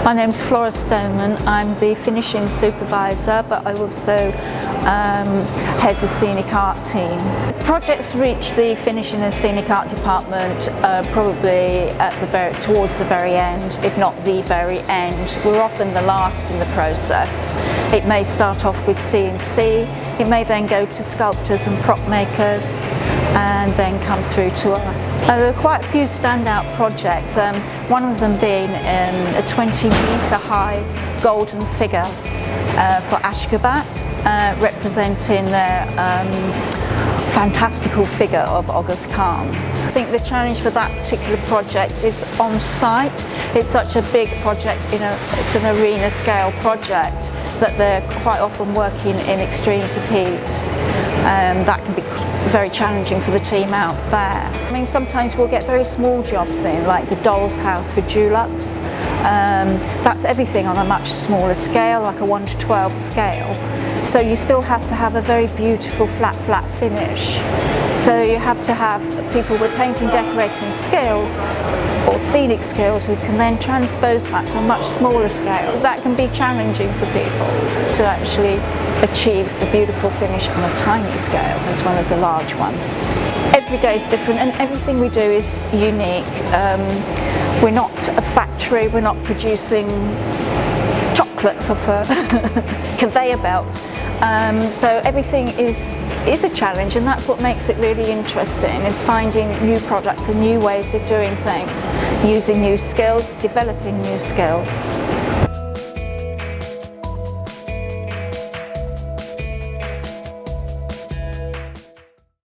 My name's Flora Stoneman. I'm the finishing supervisor, but I also head the scenic art team. Projects reach the finishing and scenic art department probably towards the very end, if not the very end. We're often the last in the process. It may start off with CNC, it may then go to sculptors and prop makers, and then come through to us. There are quite a few standout projects, one of them being a 20-metre high golden figure for Ashgabat, representing their fantastical figure of Oghuz Khan. I think the challenge for that particular project is on site. It's such a big project, it's an arena scale project, that they're quite often working in extremes of heat. That can be very challenging for the team out there. I mean, sometimes we'll get very small jobs in, like the Doll's House for Dulux. That's everything on a much smaller scale, like a 1:12 scale. So you still have to have a very beautiful flat finish. So you have to have people with painting, decorating skills or scenic skills who can then transpose that to a much smaller scale. That can be challenging for people to actually achieve a beautiful finish on a tiny scale as well as a large one. Every day is different and everything we do is unique. We're not a factory, we're not producing chocolates off a conveyor belt. So everything is a challenge, and that's what makes it really interesting, is finding new products and new ways of doing things, using new skills, developing new skills.